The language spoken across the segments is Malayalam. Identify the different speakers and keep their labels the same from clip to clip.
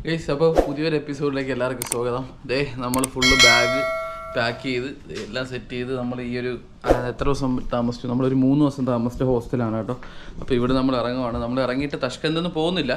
Speaker 1: ഗൈസ്, അപ്പോൾ പുതിയൊരു എപ്പിസോഡിലേക്ക് എല്ലാവർക്കും സ്വാഗതം. നമ്മൾ ഫുള്ള് ബാഗ് പാക്ക് ചെയ്ത് എല്ലാം സെറ്റ് ചെയ്ത് നമ്മൾ ഈ ഒരു എത്ര ദിവസം താമസിച്ചു, നമ്മളൊരു 3 ദിവസം താമസിച്ച ഹോസ്റ്റലാണ് കേട്ടോ. അപ്പോൾ ഇവിടെ നമ്മൾ ഇറങ്ങുവാണ്. നമ്മൾ ഇറങ്ങിയിട്ട് തഷ്കന്തൊന്നും പോകുന്നില്ല,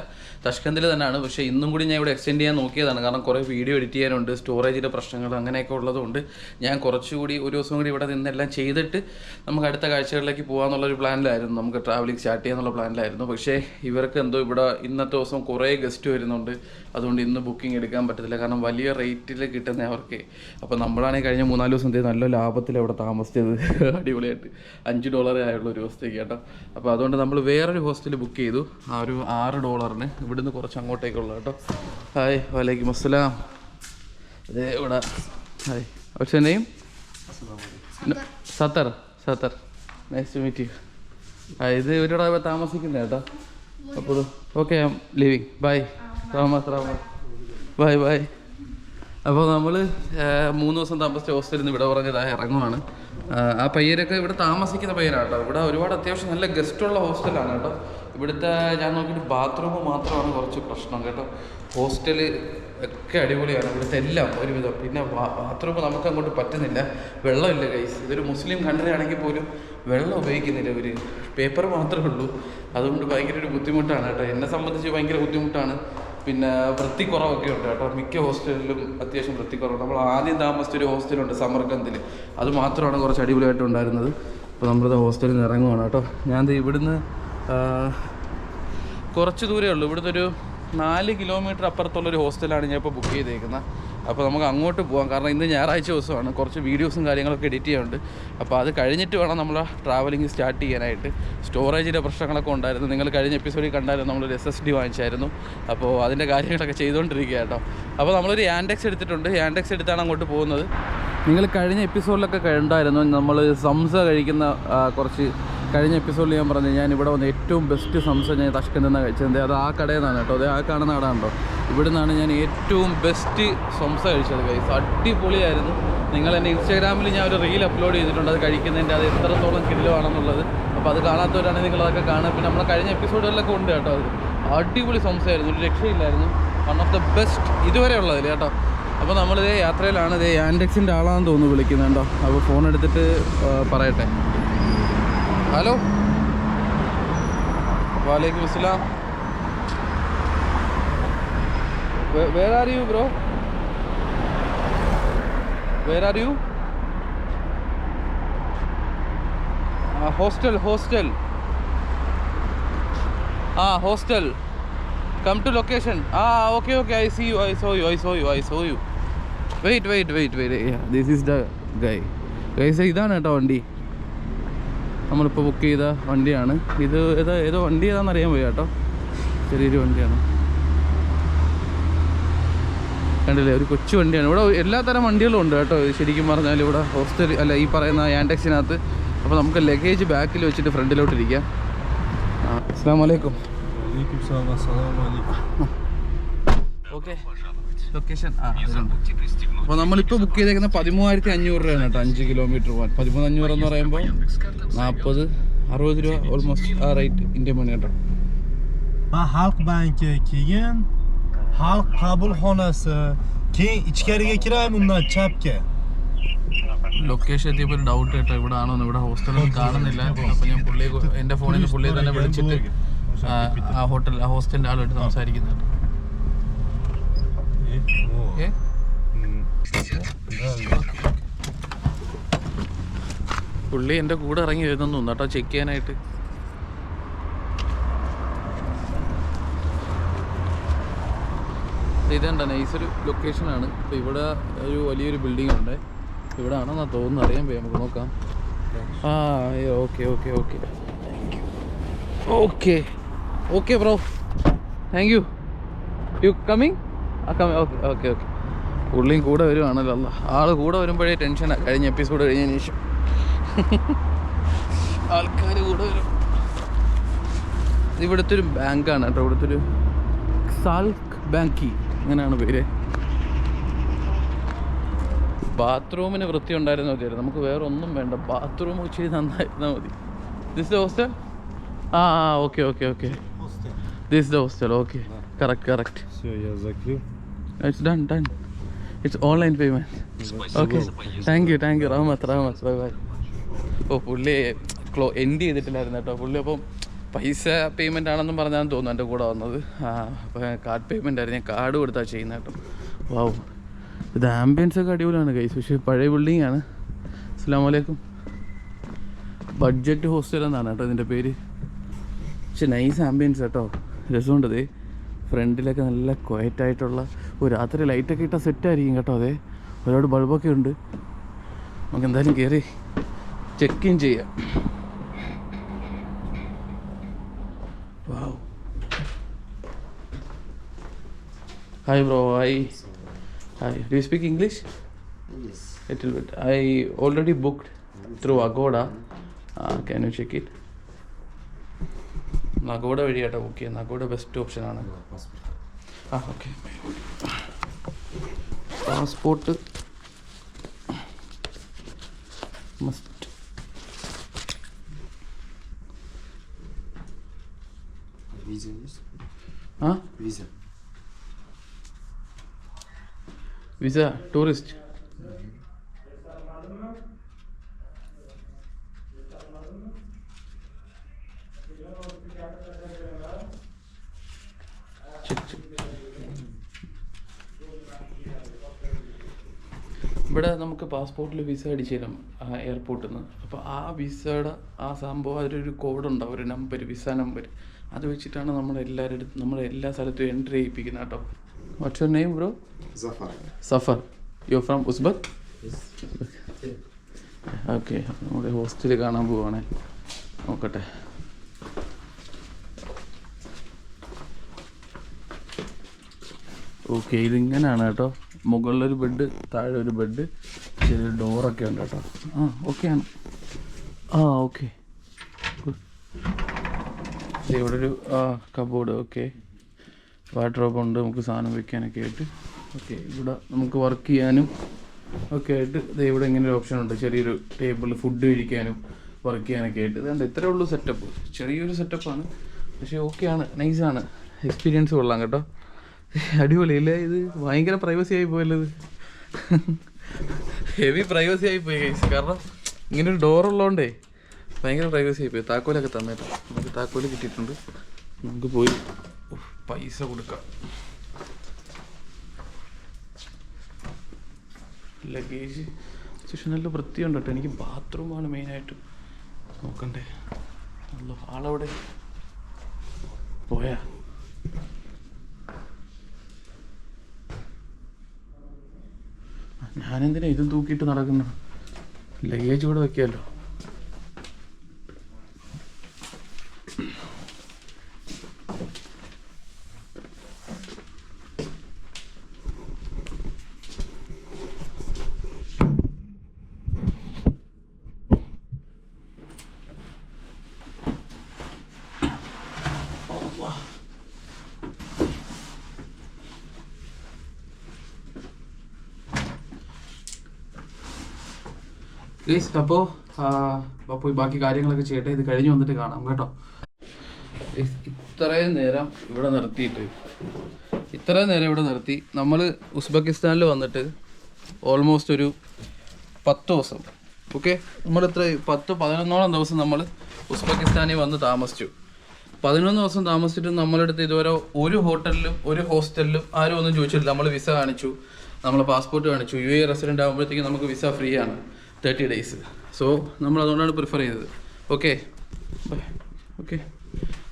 Speaker 1: തഷ്കന്തിൽ തന്നെയാണ്. പക്ഷേ ഇന്നും കൂടി ഞാൻ ഇവിടെ എക്സ്റ്റെൻഡ് ചെയ്യാൻ നോക്കിയതാണ്, കാരണം കുറേ വീഡിയോ എഡിറ്റ് ചെയ്യാനുണ്ട്, സ്റ്റോറേജിൻ്റെ പ്രശ്നങ്ങൾ അങ്ങനെയൊക്കെ ഉള്ളതുകൊണ്ട് ഞാൻ കുറച്ചുകൂടി ഒരു ദിവസം കൂടി ഇവിടെ നിന്നെല്ലാം ചെയ്തിട്ട് നമുക്ക് അടുത്ത കാഴ്ചകളിലേക്ക് പോകാമെന്നുള്ളൊരു പ്ലാനിലായിരുന്നു, നമുക്ക് ട്രാവലിംഗ് സ്റ്റാർട്ട് ചെയ്യാന്നുള്ള പ്ലാനിലായിരുന്നു. പക്ഷേ ഇവർക്ക് എന്തോ ഇവിടെ ഇന്നത്തെ ദിവസം കുറേ ഗസ്റ്റ് വരുന്നുണ്ട്, അതുകൊണ്ട് ഇന്ന് ബുക്കിംഗ് എടുക്കാൻ പറ്റത്തില്ല, കാരണം വലിയ റേറ്റിൽ കിട്ടുന്ന അവർക്ക്. അപ്പോൾ നമ്മളാണെങ്കിൽ കഴിഞ്ഞ 3-4 ദിവസം നല്ല ലാഭത്തിൽ അവിടെ താമസിച്ചത്, അടിപൊളിയായിട്ട് $5 ആയുള്ള ഒരു ദിവസത്തേക്ക് കേട്ടോ. അപ്പോൾ അതുകൊണ്ട് നമ്മൾ വേറൊരു ഹോസ്റ്റൽ ബുക്ക് ചെയ്തു, ആ ഒരു $6 ഇവിടുന്ന് കുറച്ച് അങ്ങോട്ടേക്കുള്ള കേട്ടോ. ഹായ്, വലൈക്കും അസ്സലാം. അതെ ഇവിടെ ഹായ്. പക്ഷേ നെയ്യും സത്തർ നൈസ് ടു മീറ്റ് യു. ഇത് ഇവരുടെ താമസിക്കുന്നത് കേട്ടോ. അപ്പോൾ okay, I am living. Bye bye bye. അപ്പോൾ നമ്മൾ 3 ദിവസം താമസിച്ച ഹോസ്റ്റലിൽ നിന്ന് ഇവിടെ പറഞ്ഞതായി ഇറങ്ങുവാണ്. ആ പയ്യരൊക്കെ ഇവിടെ താമസിക്കുന്ന പയ്യനാണ് കേട്ടോ. ഇവിടെ ഒരുപാട് അത്യാവശ്യം നല്ല ഗസ്റ്റുള്ള ഹോസ്റ്റലാണ് കേട്ടോ. ഇവിടുത്തെ ഞാൻ നോക്കിയിട്ട് ബാത്റൂം മാത്രമാണ് കുറച്ച് പ്രശ്നം കേട്ടോ. ഹോസ്റ്റൽ ഒക്കെ അടിപൊളിയാണ്, ഇവിടുത്തെ എല്ലാം ഒരുവിധം. പിന്നെ ബാത്റൂം നമുക്ക് അങ്ങോട്ട് പറ്റുന്നില്ല, വെള്ളമില്ല ഗൈസ്. ഇതൊരു മുസ്ലിം കൺട്രി ആണെങ്കിൽ പോലും വെള്ളം ഉപയോഗിക്കുന്നില്ല, ഒരു പേപ്പർ മാത്രമേ ഉള്ളൂ. അതുകൊണ്ട് ഭയങ്കര ഒരു ബുദ്ധിമുട്ടാണ് കേട്ടോ. എന്നെ സംബന്ധിച്ച് ഭയങ്കര ബുദ്ധിമുട്ടാണ്. പിന്നെ വൃത്തിക്കുറവൊക്കെ ഉണ്ട് കേട്ടോ. മിക്ക ഹോസ്റ്റലിലും അത്യാവശ്യം വൃത്തിക്കുറവ്. നമ്മൾ ആദ്യം താമസിച്ചൊരു ഹോസ്റ്റലുണ്ട് സമർക്കന്തിൽ, അത് മാത്രമാണ് കുറച്ച് അടിപൊളിയായിട്ട് ഉണ്ടായിരുന്നത്. അപ്പോൾ നമ്മളിത് ഹോസ്റ്റലിൽ നിന്ന് ഇറങ്ങുവാണ് കേട്ടോ. ഞാൻ ഇവിടുന്ന് കുറച്ച് ദൂരമേ ഉള്ളൂ, ഇവിടുന്ന് ഒരു 4 കിലോമീറ്റർ അപ്പുറത്തുള്ളൊരു ഹോസ്റ്റലാണ് ഞാൻ ഇപ്പോൾ ബുക്ക് ചെയ്തേക്കുന്നത്. അപ്പോൾ നമുക്ക് അങ്ങോട്ട് പോകാം, കാരണം ഇന്ന് ഞായറാഴ്ച ദിവസമാണ്, കുറച്ച് വീഡിയോസും കാര്യങ്ങളൊക്കെ എഡിറ്റ് ചെയ്യാനുണ്ട്. അപ്പോൾ അത് കഴിഞ്ഞിട്ട് വേണം നമ്മൾ ട്രാവലിംഗ് സ്റ്റാർട്ട് ചെയ്യാനായിട്ട്. സ്റ്റോറേജിൻ്റെ പ്രശ്നങ്ങളൊക്കെ ഉണ്ടായിരുന്നു, നിങ്ങൾ കഴിഞ്ഞ എപ്പിസോഡിൽ കണ്ടായിരുന്നു, നമ്മളൊരു SSD വാങ്ങിച്ചായിരുന്നു. അപ്പോൾ അതിൻ്റെ കാര്യങ്ങളൊക്കെ ചെയ്തുകൊണ്ടിരിക്കുക കേട്ടോ. അപ്പോൾ നമ്മളൊരു യാൻഡെക്സ് എടുത്തിട്ടുണ്ട്, യാൻഡെക്സ് എടുത്താണ് അങ്ങോട്ട് പോകുന്നത്. നിങ്ങൾ കഴിഞ്ഞ എപ്പിസോഡിലൊക്കെ കണ്ടായിരുന്നു നമ്മൾ സംസ കഴിക്കുന്ന കുറച്ച്. കഴിഞ്ഞ എപ്പിസോഡിൽ ഞാൻ പറഞ്ഞു, ഞാൻ ഇവിടെ വന്ന് ഏറ്റവും ബെസ്റ്റ് സംസ ഞാൻ തഷ്കന്തിൽ നിന്നാണ് കഴിച്ചത്. അത് ആ കടയിൽ നിന്നാണ് കേട്ടോ. അത് ആ കാണുന്ന കട ഉണ്ടോ, ഇവിടെ നിന്നാണ് ഞാൻ ഏറ്റവും ബെസ്റ്റ് സംസ കഴിച്ചത് ഗൈസ്. അടിപൊളിയായിരുന്നു. നിങ്ങൾ എൻ്റെ ഇൻസ്റ്റാഗ്രാമിൽ ഞാൻ ഒരു റീൽ അപ്ലോഡ് ചെയ്തിട്ടുണ്ട്, അത് കഴിക്കുന്നതിൻ്റെ, അത് എത്രത്തോളം കിലോ ആണെന്നുള്ളത്. അപ്പോൾ അത് കാണാത്തവരാണെങ്കിൽ നിങ്ങളതൊക്കെ കാണുക. പിന്നെ നമ്മളെ കഴിഞ്ഞ എപ്പിസോഡുകളിലൊക്കെ ഉണ്ട് കേട്ടോ. അത് അടിപൊളി സംസയായിരുന്നു, ഒരു രക്ഷയില്ലായിരുന്നു. വൺ ഓഫ് ദ ബെസ്റ്റ് ഇതുവരെ ഉള്ളതിൽ കേട്ടോ. അപ്പോൾ നമ്മളിതേ യാത്രയിലാണ്. ഇതേ യാൻഡെക്സിൻ്റെ ആളാണെന്ന് തോന്നുന്നു വിളിക്കുന്നുണ്ടോ. അപ്പോൾ ഫോൺ എടുത്തിട്ട് പറയട്ടെ. ഹലോ, വാലേക്കും അസ്സലാം. Where are you bro? Where are you? Hostel hostel come to location. Okay, I see you. I saw you. Wait. Yeah, this is the guy. Guys, ഇതാണ് കേട്ടോ വണ്ടി, നമ്മളിപ്പോൾ ബുക്ക് ചെയ്ത വണ്ടിയാണ് ഇത്. ഏതോ വണ്ടി ഏതാണെന്ന് അറിയാൻ പോയി കേട്ടോ. ചെറിയൊരു വണ്ടിയാണ്, കണ്ടില്ലേ, ഒരു കൊച്ചു വണ്ടിയാണ്. ഇവിടെ എല്ലാത്തരം വണ്ടികളും ഉണ്ട് കേട്ടോ ശരിക്കും പറഞ്ഞാൽ ഇവിടെ ഹോസ്റ്റൽ അല്ല ഈ പറയുന്ന യാൻഡെക്സിനകത്ത്. അപ്പോൾ നമുക്ക് ലഗേജ് ബാക്കിൽ വെച്ചിട്ട് ഫ്രണ്ടിലോട്ടിരിക്കാം. അസ്സലാമു അലൈക്കും. ഓക്കെ, ലൊക്കേഷൻ അപ്പോൾ നമ്മളിപ്പോൾ ബുക്ക് ചെയ്തേക്കുന്ന 13,500 രൂപയാണ് കേട്ടോ. 5 കിലോമീറ്റർ പോകാൻ 13,500 എന്ന് പറയുമ്പോൾ 40-60 രൂപ ഓൾമോസ്റ്റ് ആ റേറ്റ് ഇന്ത്യൻ മണി കേട്ടോ.
Speaker 2: Xalq banki, keyin Xalq qabulxonasi, keyin ichkariga kiraymi undan chapga.
Speaker 1: Location എത്തിയപ്പോൾ ഒരു ഡൗട്ട് കേട്ടോ, ഇവിടെ ആണോ ഇവിടെ ഹോസ്റ്റലൊന്നും കാണുന്നില്ല. അപ്പോൾ ഞാൻ പുള്ളിയെ എൻ്റെ ഫോണിൽ നിന്ന് പുള്ളിയെ തന്നെ വിളിച്ചിട്ട് ആ ഹോസ്റ്റലിൻ്റെ ആളുമായിട്ട് സംസാരിക്കുന്നുണ്ട്. പുള്ളി എൻ്റെ കൂടെ ഇറങ്ങി വരുന്നു കേട്ടോ ചെക്ക് ചെയ്യാനായിട്ട്. ഇതെന്താ നൈസൊരു ലൊക്കേഷനാണ്. ഇപ്പോൾ ഇവിടെ ഒരു വലിയൊരു ബിൽഡിംഗ് ഉണ്ട്, ഇവിടെ ആണെന്നാ തോന്നുന്നു, അറിയാൻ പോയി, നമുക്ക് നോക്കാം. Okay bro, thank you coming. Okay പുള്ളിയും കൂടെ വരുവാണല്ലോ. ആൾ കൂടെ വരുമ്പോഴേ ടെൻഷനാണ്. കഴിഞ്ഞ എപ്പിസോഡ് കഴിഞ്ഞതിന് ശേഷം ആൾക്കാർ കൂടെ വരും. ഇവിടുത്തെ ഒരു ബാങ്കാണ് കേട്ടോ, ഇവിടുത്തെ ഒരു സാൽക്ക് ബാങ്കി അങ്ങനെയാണ് പേര്. ബാത്റൂമിന് വൃത്തി ഉണ്ടായിരുന്നാൽ മതിയായിരുന്നു, നമുക്ക് വേറെ ഒന്നും വേണ്ട, ബാത്റൂം ചെയ്ത് നന്നായിരുന്നാൽ മതി. This hostel? Okay This is the hostel, okay. Correct.
Speaker 2: Все, я закрыл.
Speaker 1: It's done. It's online payment. Okay. Thank you. Rahmat. Bye. ഓ പുള്ളി എൻഡ് ചെയ്തിട്ടില്ലായിരുന്നു കേട്ടോ. പുള്ളി അപ്പം പൈസ പേയ്മെൻ്റ് ആണെന്നും പറഞ്ഞാൽ തോന്നുന്നു എൻ്റെ കൂടെ വന്നത്. അപ്പോൾ കാർഡ് പേയ്മെൻ്റ് ആയിരുന്നു. ഞാൻ കാർഡ് കൊടുത്താൽ ചെയ്യുന്നത് കേട്ടോ. വാവ്, ഇത് ആംബിയൻസ് ഒക്കെ അടിപൊളിയാണ് ഗൈസ്. പക്ഷേ പഴയ ബിൽഡിംഗ് ആണ്. അസ്സലാമു അലൈക്കും. ബഡ്ജറ്റ് ഹോസ്റ്റൽ എന്നാണ് കേട്ടോ ഇതിൻ്റെ പേര്. പക്ഷെ നൈസ് ആംബിയൻസ് കേട്ടോ, രസമുണ്ട്. അതേ ഫ്രണ്ടിലൊക്കെ നല്ല ക്വയറ്റായിട്ടുള്ള ഒരു രാത്രി ലൈറ്റൊക്കെ ഇട്ടാൽ സെറ്റായിരിക്കും കേട്ടോ. അതെ ഒരുപാട് ബൾബൊക്കെ ഉണ്ട്. നമുക്ക് എന്തായാലും കയറി ചെക്ക് ഇൻ ചെയ്യാം. Wow. Hi bro. Hi. Do you speak English?
Speaker 3: Yes.
Speaker 1: Little bit. I already booked through Agoda. Can you check it? Agoda വഴിയാട്ടോ ബുക്ക് ചെയ്യുന്നത്. Agoda ബെസ്റ്റ് ഓപ്ഷനാണ്. Okay. Passport must.
Speaker 3: Visa есть? Visa.
Speaker 1: Visa tourist. ഇവിടെ നമുക്ക് പാസ്പോർട്ടിൽ വിസ അടിച്ചു തരും എയർപോർട്ടിൽ നിന്ന്. അപ്പോൾ ആ വിസയുടെ ആ സംഭവം അതിലൊരു കോഡുണ്ടാവും, ഒരു നമ്പർ, വിസ നമ്പർ. അത് വെച്ചിട്ടാണ് നമ്മൾ എല്ലാ സ്ഥലത്തും എൻട്രി ചെയ്യിപ്പിക്കുന്നത് കേട്ടോ. What's your name bro? Safar. You from Uzbek? Okay. നമ്മുടെ ഹോസ്റ്റലിൽ കാണാൻ പോവാണേ. നോക്കട്ടെ. ഓക്കെ, ഇതിങ്ങനെയാണ് കേട്ടോ. മുകളിലൊരു ബെഡ്, താഴെ ഒരു ബെഡ്, ചെറിയ ഡോറൊക്കെ ഉണ്ട് കേട്ടോ. ഓക്കെയാണ്. ഓക്കെ. ഇവിടെ ഒരു കബോർഡ്. ഓക്കെ. വാർഡ്രോബ് ഉണ്ട്, നമുക്ക് സാധനം വെക്കാനൊക്കെ ആയിട്ട്. ഓക്കെ. ഇവിടെ നമുക്ക് വർക്ക് ചെയ്യാനും ഒക്കെ ആയിട്ട് ഇവിടെ ഇങ്ങനെ ഒരു ഓപ്ഷൻ ഉണ്ട്. ചെറിയൊരു ടേബിൾ, ഫുഡ് കഴിക്കാനും വർക്ക് ചെയ്യാനൊക്കെ ആയിട്ട്. ഇതുകൊണ്ട് ഇത്രയേ ഉള്ളൂ സെറ്റപ്പ്. ചെറിയൊരു സെറ്റപ്പാണ്, പക്ഷേ ഓക്കെയാണ്, നൈസാണ്. എക്സ്പീരിയൻസ് കൊള്ളാം കേട്ടോ. അടിപൊളി ഇല്ലേ? ഇത് ഭയങ്കര പ്രൈവസി ആയി പോയല്ലോ. ഇത് ഹെവി പ്രൈവസി ആയി പോയി ഗൈസ്. കാരണം ഇങ്ങനൊരു ഡോറുള്ളതുകൊണ്ടേ ഭയങ്കര പ്രൈവസി ആയി പോയി. താക്കോലൊക്കെ തന്നേട്ടോ. നമുക്ക് താക്കോല് കിട്ടിയിട്ടുണ്ട്. നമുക്ക് പോയി പൈസ കൊടുക്കാം. ലഗേജ് പക്ഷെ നല്ല വൃത്തിയുണ്ട് കേട്ടോ. എനിക്ക് ബാത്റൂമാണ് മെയിനായിട്ട് നോക്കണ്ടേ. അല്ലോ, ആളവിടെ പോയാ? ഞാനെന്തിനാ ഇതും തൂക്കിയിട്ട് നടക്കുന്നു? ലഗേജ് ഇവിടെ വെക്കാമല്ലോ. അപ്പോൾ പോയി ബാക്കി കാര്യങ്ങളൊക്കെ ചെയ്യട്ടെ. ഇത് കഴിഞ്ഞ് വന്നിട്ട് കാണാം കേട്ടോ. ഇത്രയും നേരം ഇവിടെ നിർത്തി നമ്മൾ ഉസ്ബെക്കിസ്ഥാനിൽ വന്നിട്ട് ഓൾമോസ്റ്റ് ഒരു 10 ദിവസം. ഓക്കെ, നമ്മളിത്ര 10-11 ദിവസം നമ്മൾ ഉസ്ബെക്കിസ്ഥാനിൽ വന്ന് താമസിച്ചു. 11 ദിവസം താമസിച്ചിട്ട് നമ്മളെടുത്ത് ഇതുവരെ ഒരു ഹോട്ടലിലും ഒരു ഹോസ്റ്റലിലും ആരും ഒന്നും ചോദിച്ചിട്ടില്ല. നമ്മൾ വിസ കാണിച്ചു, നമ്മൾ പാസ്പോർട്ട് കാണിച്ചു. UAE റെസിഡൻ്റ് ആകുമ്പോഴത്തേക്കും നമുക്ക് വിസ ഫ്രീ ആണ് 30 days. സോ നമ്മൾ അതുകൊണ്ടാണ് പ്രിഫർ ചെയ്തത്. ഓക്കെ,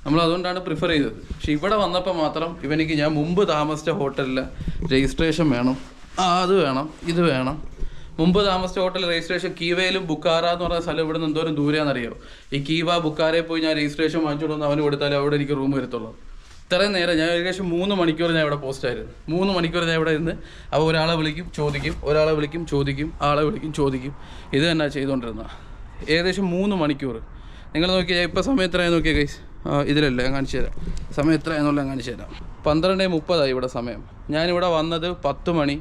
Speaker 1: നമ്മൾ അതുകൊണ്ടാണ് പ്രിഫർ ചെയ്തത്. പക്ഷെ ഇവിടെ വന്നപ്പോൾ മാത്രം ഇവനിക്ക് ഞാൻ മുമ്പ് താമസിച്ച ഹോട്ടലിൽ രജിസ്ട്രേഷൻ വേണം, അത് വേണം, ഇത് വേണം. മുമ്പ് താമസിച്ച ഹോട്ടൽ രജിസ്ട്രേഷൻ കീവയിലും ബുക്കാറ എന്ന് പറഞ്ഞ സ്ഥലം ഇവിടെ നിന്ന് എന്തോരം ദൂരെയാണെന്നറിയോ? ഈ കീവ ബുക്കാറയിൽ പോയി ഞാൻ രജിസ്ട്രേഷൻ വാങ്ങിച്ചുകൊണ്ടൊന്ന് അവന് കൊടുത്താലേ അവിടെ എനിക്ക് റൂം വരത്തുള്ളൂ. ഇത്രയും നേരം ഞാൻ ഏകദേശം 3 മണിക്കൂർ ഞാൻ ഇവിടെ പോസ്റ്റായിരുന്നു. 3 മണിക്കൂർ ഞാൻ ഇവിടെ നിന്ന് അപ്പോൾ ഒരാളെ വിളിക്കും ചോദിക്കും, ഒരാളെ വിളിക്കും ചോദിക്കും, ആളെ വിളിക്കും ചോദിക്കും. ഇത് തന്നെ ചെയ്തുകൊണ്ടിരുന്ന ഏകദേശം 3 മണിക്കൂർ. നിങ്ങൾ നോക്കിയാൽ ഇപ്പോൾ സമയം എത്രയാണെന്ന് നോക്കിയാൽ ഗൈസ്, ഇതിലല്ല ഞാൻ കാണിച്ചു തരാം. സമയം എത്രയാണെന്നുള്ള ഞാൻ കാണിച്ചു തരാം. 12:30 ഇവിടെ സമയം. ഞാനിവിടെ വന്നത് 10 മണി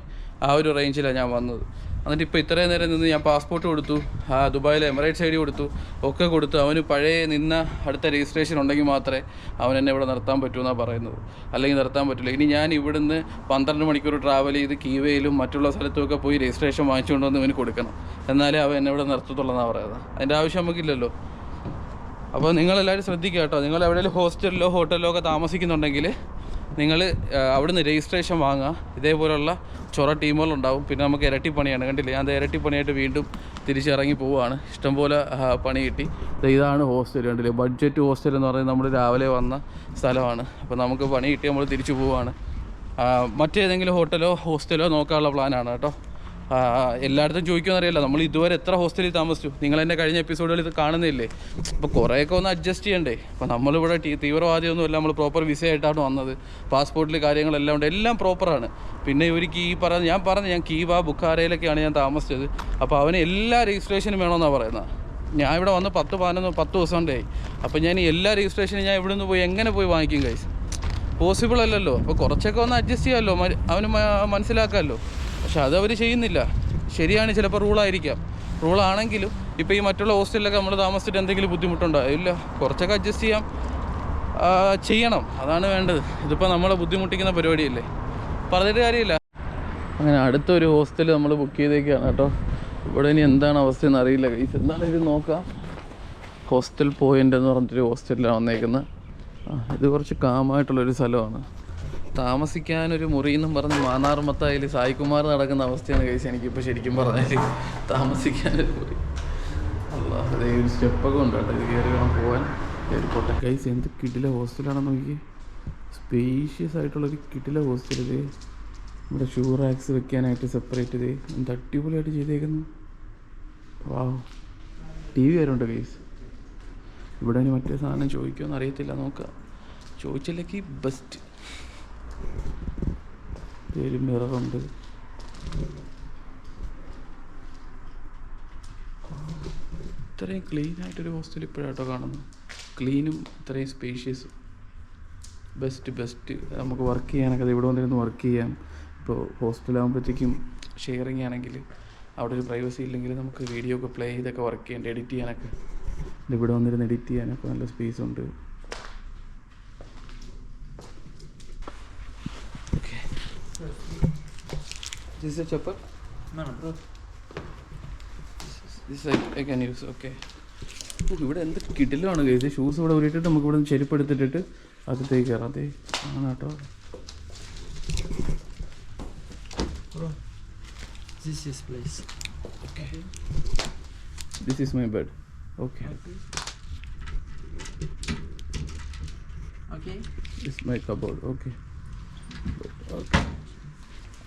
Speaker 1: ആ ഒരു റേഞ്ചിലാണ് ഞാൻ വന്നത്. എന്നിട്ട് ഇപ്പോൾ ഇത്രയും നേരം നിന്ന് ഞാൻ പാസ്പോർട്ട് കൊടുത്തു, ദുബായിലെ എമിറേറ്റ്സ് ID കൊടുത്തു, ഒക്കെ കൊടുത്തു. അവന് പഴയ നിന്ന അടുത്ത രജിസ്ട്രേഷൻ ഉണ്ടെങ്കിൽ മാത്രമേ അവൻ എന്നെ ഇവിടെ നിർത്താൻ പറ്റുമെന്നാണ് പറയുന്നത്, അല്ലെങ്കിൽ നിർത്താൻ പറ്റില്ല. ഇനി ഞാൻ ഇവിടുന്ന് 12 മണിക്കൂർ ട്രാവൽ ചെയ്ത് കീവയിലും മറ്റുള്ള സ്ഥലത്തുമൊക്കെ പോയി രജിസ്ട്രേഷൻ വാങ്ങിച്ചുകൊണ്ട് വന്ന് ഇവന് കൊടുക്കണം, എന്നാലേ അവൻ എന്നെ ഇവിടെ നിർത്തത്തുള്ളതെന്നാണ് പറയുന്നത്. അതിൻ്റെ ആവശ്യം നമുക്കില്ലല്ലോ. അപ്പോൾ നിങ്ങളെല്ലാവരും ശ്രദ്ധിക്കുക കേട്ടോ. നിങ്ങൾ എവിടെയെങ്കിലും ഹോസ്റ്റലിലോ ഹോട്ടലിലോ ഒക്കെ താമസിക്കുന്നുണ്ടെങ്കിൽ നിങ്ങൾ അവിടുന്ന് രജിസ്ട്രേഷൻ വാങ്ങുക. ഇതേപോലുള്ള ചൊറ ടീമുകളുണ്ടാവും. പിന്നെ നമുക്ക് ഇരട്ടിപ്പണിയാണ്, കണ്ടില്ലേ, ഞാൻ ഇരട്ടിപ്പണിയായിട്ട് വീണ്ടും തിരിച്ചിറങ്ങി പോവുകയാണ്. ഇഷ്ടംപോലെ പണി കിട്ടി. ഇതാണ് ഹോസ്റ്റൽ, കണ്ടില്ലേ, ബഡ്ജറ്റ് ഹോസ്റ്റൽ എന്ന് പറയുന്നത് നമ്മൾ രാവിലെ വന്ന സ്ഥലമാണ്. അപ്പോൾ നമുക്ക് പണി കിട്ടി നമ്മൾ തിരിച്ചു പോവുകയാണ്. മറ്റേതെങ്കിലും ഹോട്ടലോ ഹോസ്റ്റലോ നോക്കാനുള്ള പ്ലാനാണ് കേട്ടോ. എല്ലായിടത്തും ചോദിക്കുമെന്നറിയില്ല, നമ്മൾ ഇതുവരെ എത്ര ഹോസ്റ്റലിൽ താമസിച്ചു. നിങ്ങളെന്നെ കഴിഞ്ഞ എപ്പിസോഡുകളിൽ ഇത് കാണുന്നില്ലേ. അപ്പോൾ കുറേയൊക്കെ ഒന്ന് അഡ്ജസ്റ്റ് ചെയ്യണ്ടേ. അപ്പോൾ നമ്മളിവിടെ തീവ്രവാദിയൊന്നുമല്ല, നമ്മൾ പ്രോപ്പർ വിസ ആയിട്ടാണ് വന്നത്. പാസ്പോർട്ടിൽ കാര്യങ്ങളെല്ലാം ഉണ്ട്, എല്ലാം പ്രോപ്പറാണ്. പിന്നെ ഇവർക്ക് ഞാൻ കീവ ബുഖാരയിലൊക്കെയാണ് ഞാൻ താമസിച്ചത്. അപ്പോൾ അവന് എല്ലാ രജിസ്ട്രേഷനും വേണമെന്നാണ് പറയുന്നത്. ഞാൻ ഇവിടെ വന്ന് 10 ദിവസം കൊണ്ടായി. അപ്പോൾ ഞാൻ എല്ലാ രജിസ്ട്രേഷനും ഞാൻ ഇവിടെ നിന്ന് പോയി എങ്ങനെ പോയി വാങ്ങിക്കും ഗൈസ്? പോസിബിൾ അല്ലല്ലോ. അപ്പോൾ കുറച്ചൊക്കെ ഒന്ന് അഡ്ജസ്റ്റ് ചെയ്യാമല്ലോ, അവന് മനസ്സിലാക്കാമല്ലോ. പക്ഷെ അതവർ ചെയ്യുന്നില്ല. ശരിയാണ്, ചിലപ്പോൾ റൂളാണെങ്കിലും ഇപ്പോൾ ഈ മറ്റുള്ള ഹോസ്റ്റലിലൊക്കെ നമ്മൾ താമസിച്ചിട്ട് എന്തെങ്കിലും ബുദ്ധിമുട്ടുണ്ടോ? ഇല്ല, കുറച്ചൊക്കെ അഡ്ജസ്റ്റ് ചെയ്യണം, അതാണ് വേണ്ടത്. ഇതിപ്പോൾ നമ്മളെ ബുദ്ധിമുട്ടിക്കുന്ന പരിപാടിയല്ലേ, പറഞ്ഞിട്ട് കാര്യമില്ല. അങ്ങനെ അടുത്തൊരു ഹോസ്റ്റൽ നമ്മൾ ബുക്ക് ചെയ്തേക്കാണ് കേട്ടോ. ഇവിടെ ഇനി എന്താണ് അവസ്ഥയെന്ന് അറിയില്ല ഗൈസ്. എന്താണ് ഇത് നോക്കാം. ഹോസ്റ്റൽ പോയിൻ്റ് എന്ന് പറഞ്ഞിട്ടൊരു ഹോസ്റ്റലിലാണ് വന്നേക്കുന്നത്. ഇത് കുറച്ച് കാമായിട്ടുള്ളൊരു സ്ഥലമാണ്. താമസിക്കാനൊരു മുറി എന്നും പറഞ്ഞ് മാന്നാർമത്തായിൽ സായികുമാർ നടക്കുന്ന അവസ്ഥയാണ് കഴിച്ച് എനിക്കിപ്പോൾ ശരിക്കും പറഞ്ഞാൽ. താമസിക്കാനൊരു മുറി, അല്ലാതെ ഒരു സ്റ്റെപ്പൊക്കെ ഉണ്ട് കേട്ടോ. ഇത് കയറി വേണം പോകാൻ. കയറിപ്പോട്ടെ ഗൈസ്. എന്ത് കിടില ഹോസ്റ്റലാണെന്ന് നോക്കി. സ്പേഷ്യസ് ആയിട്ടുള്ളൊരു കിടില ഹോസ്റ്റൽ. ഇത് ഇവിടെ ഷൂ റാക്സ് വെക്കാനായിട്ട് സെപ്പറേറ്റ്. ഇത് എന്ത് അടിപൊളിയായിട്ട് ചെയ്തേക്കുന്നു. വാവ്, TV വരെ ഉണ്ട് ഗൈസ്. ഇവിടെ ഇനി മറ്റേ സാധനം ചോദിക്കുമെന്ന് അറിയത്തില്ല, നോക്കാം. ചോദിച്ചില്ലെങ്കിൽ ബെസ്റ്റ്. ഒരു മിററുണ്ട്. ഇത്രയും ക്ലീനായിട്ടൊരു ഹോസ്റ്റൽ ഇപ്പോഴാട്ടോ കാണുന്നു. ക്ലീനും ഇത്രയും സ്പേഷ്യസും. ബെസ്റ്റ്. നമുക്ക് വർക്ക് ചെയ്യാനൊക്കെ ഇവിടെ വന്നിരുന്ന് വർക്ക് ചെയ്യാം. ഇപ്പോൾ ഹോസ്റ്റലാകുമ്പോഴത്തേക്കും ഷെയറിങ് ആണെങ്കിൽ അവിടെ ഒരു പ്രൈവസി ഇല്ലെങ്കിൽ നമുക്ക് വീഡിയോ ഒക്കെ പ്ലേ ചെയ്തൊക്കെ വർക്ക് ചെയ്യാൻ, എഡിറ്റ് ചെയ്യാനൊക്കെ. ഇവിടെ വന്നിരുന്ന് എഡിറ്റ് ചെയ്യാനൊക്കെ നല്ല സ്പേസ് ഉണ്ട്. This is a chopper?
Speaker 3: No, bro.
Speaker 1: This I can use, okay. ഇവിടെ എന്ത് കിടിലാണ് ഇത്. ഷൂസ് ഇവിടെ ഊരിയിട്ടിട്ട് നമുക്ക് ഇവിടെ ചെരുപ്പ് എടുത്തിട്ടിട്ട് അകത്തേക്ക് കയറാം. അതെ ആണ് കേട്ടോ.
Speaker 3: This is place.
Speaker 1: Okay. This is my bed. Okay.
Speaker 3: Okay.
Speaker 1: This is my cupboard. Okay.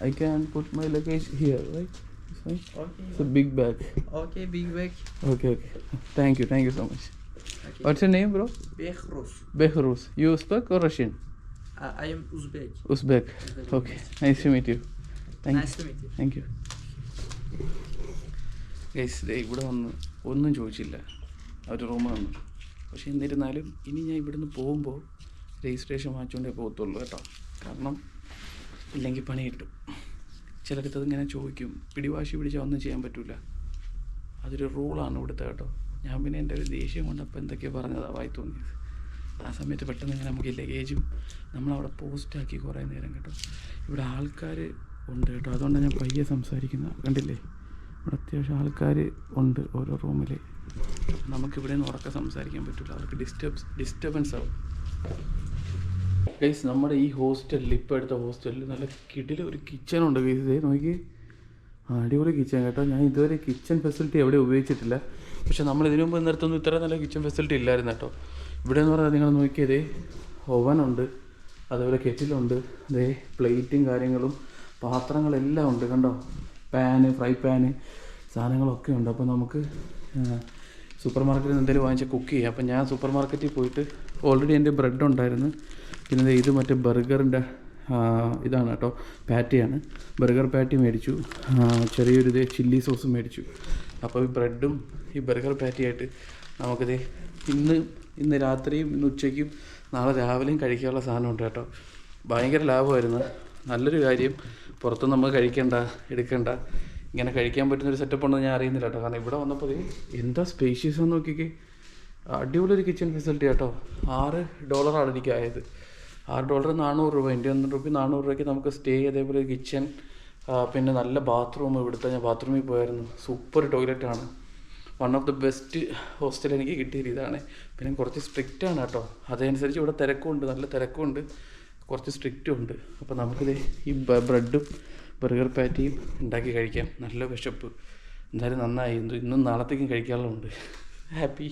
Speaker 1: I can put my luggage here, right? This one?
Speaker 3: Okay.
Speaker 1: It's a big bag.
Speaker 3: Okay, big bag.
Speaker 1: Okay. Thank you so much.
Speaker 3: Okay.
Speaker 1: What's your name, bro?
Speaker 3: Behruz.
Speaker 1: Behruz. You Uzbek or Russian?
Speaker 3: I am Uzbek.
Speaker 1: Uzbek. Okay. Nice to meet you.
Speaker 3: Nice to meet you.
Speaker 1: Thank you. Guys, ഇവിടെ വന്ന് ഒന്നും ചോദിച്ചില്ല, ഒരു റൂം വന്നു. പക്ഷേ എന്നിരുന്നാലും ഇനി ഞാൻ ഇവിടുന്ന് പോകുമ്പോൾ രജിസ്ട്രേഷൻ വാങ്ങിച്ചുകൊണ്ടേ പോകത്തുള്ളൂ കേട്ടോ. കാരണം ഇല്ലെങ്കിൽ പണി കിട്ടും. ചിലടത്തത് ഇങ്ങനെ ചോദിക്കും, പിടിവാശി പിടിച്ചാൽ ഒന്നും ചെയ്യാൻ പറ്റില്ല. അതൊരു റൂളാണ് ഇവിടുത്തെ കേട്ടോ. ഞാൻ പിന്നെ എൻ്റെ ഒരു ദേഷ്യം കൊണ്ടപ്പോൾ എന്തൊക്കെയോ പറഞ്ഞതാണ് വായി തോന്നിയത്. ആ സമയത്ത് പെട്ടെന്ന് ഇങ്ങനെ നമുക്ക് ലഗേജും നമ്മളവിടെ പോസ്റ്റാക്കി കുറേ നേരം കേട്ടോ. ഇവിടെ ആൾക്കാർ ഉണ്ട് കേട്ടോ, അതുകൊണ്ടാണ് ഞാൻ പയ്യെ സംസാരിക്കുന്നത്. കണ്ടില്ലേ, ഇവിടെ അത്യാവശ്യം ആൾക്കാർ ഉണ്ട് ഓരോ റൂമിൽ. നമുക്കിവിടെ നിന്ന് ഉറക്കെ സംസാരിക്കാൻ പറ്റില്ല, അവർക്ക് ഡിസ്റ്റർബൻസ് ആവും. ഗൈസ്, നമ്മുടെ ഈ ഹോസ്റ്റലിൽ, ഇപ്പോൾ എടുത്ത ഹോസ്റ്റലിൽ നല്ല കിടില ഒരു കിച്ചണുണ്ട് ഗൈസ്. ഇതേ നോക്കി, അടിപൊളി കിച്ചൺ കേട്ടോ. ഞാൻ ഇതുവരെ കിച്ചൺ ഫെസിലിറ്റി എവിടെ ഉപയോഗിച്ചിട്ടില്ല. പക്ഷേ നമ്മൾ ഇതിനു മുമ്പ് നിർത്തുന്നു ഇത്ര നല്ല കിച്ചൺ ഫെസിലിറ്റി ഇല്ലായിരുന്നു കേട്ടോ. ഇവിടെ എന്ന് പറഞ്ഞാൽ നിങ്ങൾ നോക്കിയതേ ഓവനുണ്ട്, അതേപോലെ കെറ്റിലുണ്ട്, അതേ പ്ലേറ്റും കാര്യങ്ങളും പാത്രങ്ങളെല്ലാം ഉണ്ട് കണ്ടോ. പാന്, ഫ്രൈ പാന്, സാധനങ്ങളൊക്കെ ഉണ്ട്. അപ്പോൾ നമുക്ക് സൂപ്പർ മാർക്കറ്റിൽ നിന്ന് എന്തെങ്കിലും വാങ്ങിച്ച് കുക്ക് ചെയ്യാം. അപ്പോൾ ഞാൻ സൂപ്പർ മാർക്കറ്റിൽ പോയിട്ട് ഓൾറെഡി എൻ്റെ ബ്രെഡ് ഉണ്ടായിരുന്നു. പിന്നെ ഇത് മറ്റേ ബർഗറിൻ്റെ ഇതാണ് കേട്ടോ, പാറ്റിയാണ്. ബർഗർ പാറ്റി മേടിച്ചു, ചെറിയൊരു ചില്ലി സോസും മേടിച്ചു. അപ്പോൾ ഈ ബ്രെഡും ഈ ബർഗർ പാറ്റിയായിട്ട് നമുക്കിത് ഇന്ന് രാത്രിയും ഇന്ന് ഉച്ചയ്ക്കും നാളെ രാവിലെയും കഴിക്കാനുള്ള സാധനമുണ്ട് കേട്ടോ. ഭയങ്കര ലാഭമായിരുന്നു, നല്ലൊരു കാര്യം. പുറത്ത് നമ്മൾ കഴിക്കണ്ട, എടുക്കണ്ട. ഇങ്ങനെ കഴിക്കാൻ പറ്റുന്നൊരു സെറ്റപ്പ് ഉണ്ടെന്ന് ഞാൻ അറിയുന്നില്ല കേട്ടോ. കാരണം ഇവിടെ വന്നപ്പോൾ എന്താ സ്പേഷ്യസ് എന്ന് നോക്കിക്കേ. അടിപൊളി ഒരു കിച്ചൺ ഫെസിലിറ്റി കേട്ടോ. $6 എനിക്ക് ആയത്. $6 400 ഇന്ത്യൻ രൂപ 400 രൂപയ്ക്ക് നമുക്ക് സ്റ്റേ, അതേപോലെ കിച്ചൺ, പിന്നെ നല്ല ബാത്റൂം. ഇവിടുത്തെ ഞാൻ ബാത്റൂമിൽ പോയായിരുന്നു. സൂപ്പർ ടോയ്ലറ്റാണ്. One of the best hostel എനിക്ക് കിട്ടിയത് ഇതാണ്. പിന്നെ കുറച്ച് സ്ട്രിക്റ്റ് ആണ് കേട്ടോ. അതനുസരിച്ച് ഇവിടെ തിരക്കുണ്ട്, നല്ല തിരക്കുണ്ട്, കുറച്ച് സ്ട്രിക്റ്റും ഉണ്ട്. അപ്പോൾ നമുക്കിത് ഈ ബ്രെഡും ബർഗർ പാറ്റിയും ഉണ്ടാക്കി കഴിക്കാം. നല്ല വിശപ്പ്. എന്തായാലും നന്നായി. ഇന്നും നാളത്തേക്കും കഴിക്കാനുള്ളതുണ്ട്. Happy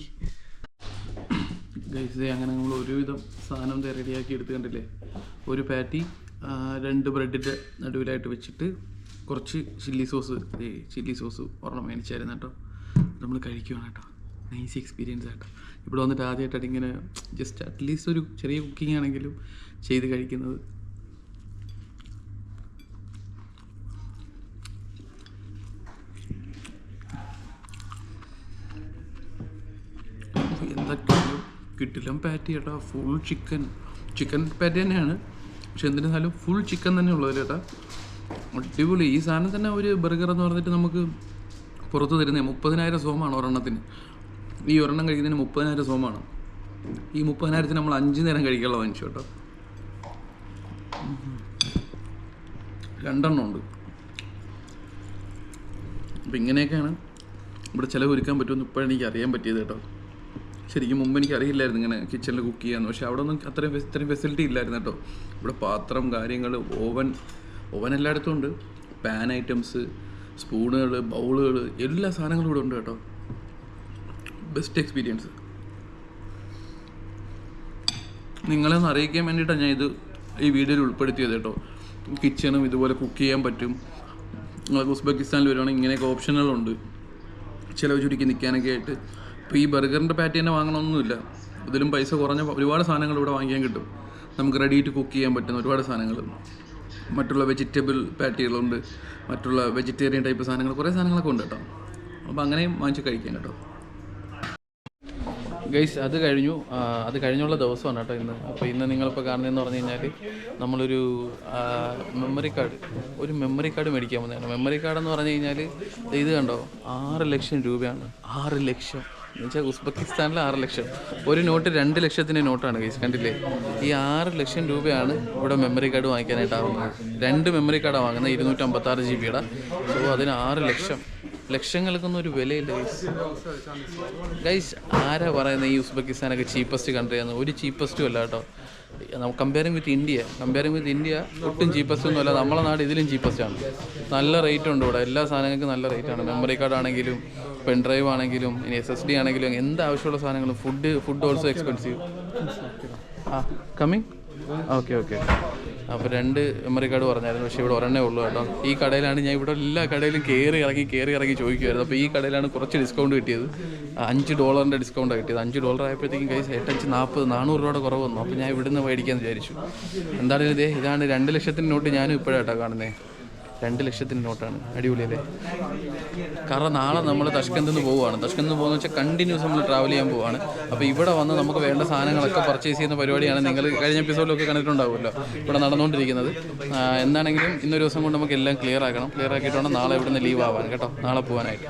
Speaker 1: guys. അങ്ങനെ നമ്മൾ ഒരുവിധം സാധനം റെഡിയാക്കി എടുത്ത് കണ്ടില്ലേ. ഒരു പാറ്റി 2 ബ്രെഡിൻ്റെ നടുവിലായിട്ട് വെച്ചിട്ട് കുറച്ച് ചില്ലി സോസ് ഒരെണ്ണം മേടിച്ചായിരുന്നു കേട്ടോ. നമ്മൾ കഴിക്കുവാണ് കേട്ടോ. നൈസ് എക്സ്പീരിയൻസ് ആട്ടോ. ഇവിടെ വന്നിട്ട് ആദ്യമായിട്ടാണ് ഇങ്ങനെ ജസ്റ്റ് അറ്റ്ലീസ്റ്റ് ഒരു ചെറിയ കുക്കിംഗ് ആണെങ്കിലും ചെയ്ത് കഴിക്കുന്നത്. എന്തൊക്കെയാലും കിട്ടില്ല പാറ്റി കേട്ടോ. ഫുൾ ചിക്കൻ പാറ്റി തന്നെയാണ്, പക്ഷെ എന്തിനാലും ഫുൾ ചിക്കൻ തന്നെ ഉള്ളത് കേട്ടോ. അടിപൊളി. ഈ സാധനം തന്നെ ഒരു ബർഗർ എന്ന് പറഞ്ഞിട്ട് നമുക്ക് പുറത്ത് തരുന്നത് 30,000 സോമാണ് ഒരെണ്ണത്തിന്. ഈ ഒരെണ്ണം കഴിക്കുന്നതിന് 30,000 സോമാണ്. ഈ 30,000 നമ്മൾ 5 നേരം കഴിക്കാനുള്ള വാങ്ങിച്ചു കേട്ടോ. 2 എണ്ണം ഉണ്ട്. അപ്പം ഇങ്ങനെയൊക്കെയാണ് ഇവിടെ ചിലവ് ഒരുക്കാൻ പറ്റുമെന്ന് ഇപ്പോഴാണ് എനിക്ക് അറിയാൻ പറ്റിയത് കേട്ടോ. ശരിക്കും മുമ്പ് എനിക്ക് അറിയില്ലായിരുന്നു ഇങ്ങനെ കിച്ചണിൽ കുക്ക് ചെയ്യാമെന്ന്. പക്ഷേ അവിടെ ഒന്നും ഇത്രയും ഫെസിലിറ്റി ഇല്ലായിരുന്നു കേട്ടോ. ഇവിടെ പാത്രം, കാര്യങ്ങൾ, ഓവൻ എല്ലായിടത്തും ഉണ്ട്. പാൻ ഐറ്റംസ്, സ്പൂണുകൾ, ബൗളുകൾ, എല്ലാ സാധനങ്ങളും ഇവിടെ ഉണ്ട് കേട്ടോ. Best experience. നിങ്ങളെ ഒന്ന് അറിയിക്കാൻ വേണ്ടിയിട്ടാണ് ഞാൻ ഈ വീഡിയോയിൽ ഉൾപ്പെടുത്തിയത് കേട്ടോ. കിച്ചണും ഇതുപോലെ കുക്ക് ചെയ്യാൻ പറ്റും. ഉസ്ബെക്കിസ്ഥാനിൽ വരുവാണെങ്കിൽ ഇങ്ങനെയൊക്കെ ഓപ്ഷനുകളുണ്ട്, ചിലവ് ചുരുക്കി നിൽക്കാനൊക്കെ ആയിട്ട്. ഇപ്പോൾ ഈ ബർഗറിൻ്റെ പാറ്റി തന്നെ വാങ്ങണമെന്നൊന്നുമില്ല. ഇതിലും പൈസ കുറഞ്ഞ ഒരുപാട് സാധനങ്ങൾ ഇവിടെ വാങ്ങിക്കാൻ കിട്ടും. നമുക്ക് റെഡി ടു കുക്ക് ചെയ്യാൻ പറ്റുന്ന ഒരുപാട് സാധനങ്ങൾ. മറ്റുള്ള വെജിറ്റബിൾ പാറ്റികളുണ്ട്, മറ്റുള്ള വെജിറ്റേറിയൻ ടൈപ്പ് സാധനങ്ങൾ, കുറേ സാധനങ്ങളൊക്കെ ഉണ്ട് കേട്ടോ. അപ്പോൾ അങ്ങനെയും വാങ്ങിച്ച് കഴിക്കാൻ കേട്ടോ. ഗൈസ് അത് കഴിഞ്ഞുള്ള ദിവസമാണ് കേട്ടോ ഇന്ന്. അപ്പോൾ ഇന്ന് നിങ്ങളിപ്പോൾ കാണുന്നതെന്ന് പറഞ്ഞു കഴിഞ്ഞാൽ നമ്മളൊരു മെമ്മറി കാർഡ് മേടിക്കാൻ വന്നതാണ്. മെമ്മറി കാർഡ് എന്ന് പറഞ്ഞു കഴിഞ്ഞാൽ ഇത് കണ്ടോ, 6 ലക്ഷം രൂപയാണ്. 6 ലക്ഷം എന്ന് വെച്ചാൽ ഉസ്ബെക്കിസ്ഥാനിൽ 6 ലക്ഷം. ഒരു നോട്ട് 2 ലക്ഷത്തിൻ്റെ നോട്ടാണ് ഗൈസ്, കണ്ടില്ലേ. ഈ 6 ലക്ഷം രൂപയാണ് ഇവിടെ മെമ്മറി കാർഡ് വാങ്ങിക്കാനായിട്ടാവുന്നത്. 2 മെമ്മറി കാർഡാണ് വാങ്ങുന്നത്, 256 GB. സോ അതിന് 6 ലക്ഷം. ലക്ഷങ്ങൾക്കൊന്നും ഒരു വിലയില്ല ഗൈസ്. ആരാ പറയുന്നത് ഈ ഉസ്ബെക്കിസ്ഥാനൊക്കെ ചീപ്പസ്റ്റ് കൺട്രിയാണ്? ഒരു ചീപ്പസ്റ്റും അല്ല കേട്ടോ. കമ്പയറിങ് വിത്ത് ഇന്ത്യ ഒട്ടും ചീപ്പസ്റ്റ് ഒന്നും അല്ല. നമ്മളെ നാട് ഇതിലും ചീപ്പസ്റ്റാണ്. നല്ല റേറ്റ് ഉണ്ട് ഇവിടെ. എല്ലാ സാധനങ്ങൾക്കും നല്ല റേറ്റാണ്. മെമ്മറി കാർഡ് ആണെങ്കിലും പെൻഡ്രൈവ് ആണെങ്കിലും ഇനി SSD ആണെങ്കിലും എന്താവശ്യമുള്ള സാധനങ്ങളും. Food also expensive. Coming okay. അപ്പോൾ 2 മെമ്മറി കാർഡ് പറഞ്ഞായിരുന്നു, പക്ഷേ ഇവിടെ ഒരെണ്ണേ ഉള്ളൂ കേട്ടോ. ഈ കടയിലാണ് ഞാൻ ഇവിടെ എല്ലാ കടയിലും കയറി ഇറങ്ങി ചോദിക്കുമായിരുന്നു. അപ്പോൾ ഈ കടയിലാണ് കുറച്ച് ഡിസ്കൗണ്ട് കിട്ടിയത്. $5 ഡിസ്കൗണ്ടാണ് കിട്ടിയത്. $5 ആയപ്പോഴത്തേക്കും കൈസ് 8×5 40, 400 രൂപയുടെ കുറവ് വന്നു. അപ്പോൾ ഞാൻ ഇവിടുന്ന് മേടിക്കാമെന്ന് വിചാരിച്ചു. എന്താണെങ്കിലും ഇതാണ് 2 ലക്ഷത്തിൻ്റെ നോട്ട്. ഞാനും ഇപ്പോഴാട്ടോ കാണുന്നത്. 2 ലക്ഷത്തിൻ്റെ നോട്ടാണ്. അടിപൊളിയല്ലേ? കാരണം നാളെ നമ്മൾ തഷ്കന്തിൽ നിന്ന് പോവുകയാണ്. തഷ്കന്തിൽ നിന്ന് പോകുന്ന വെച്ചാൽ കണ്ടിന്യൂസ് നമ്മൾ ട്രാവൽ ചെയ്യാൻ പോവുകയാണ്. അപ്പോൾ ഇവിടെ വന്ന് നമുക്ക് വേണ്ട സാധനങ്ങളൊക്കെ പർച്ചേസ് ചെയ്യുന്ന പരിപാടിയാണ്. നിങ്ങൾ കഴിഞ്ഞ എപ്പിസോഡിലൊക്കെ കണ്ടിട്ടുണ്ടാവുമല്ലോ ഇവിടെ നടന്നുകൊണ്ടിരിക്കുന്നത്. എന്താണെങ്കിലും ഇന്നൊരു ദിവസം കൊണ്ട് നമുക്ക് എല്ലാം ക്ലിയർ ആക്കണം. ക്ലിയർ ആക്കിയിട്ട് വേണം നാളെ ഇവിടുന്ന് ലീവ് ആവാൻ കേട്ടോ, നാളെ പോകാനായിട്ട്.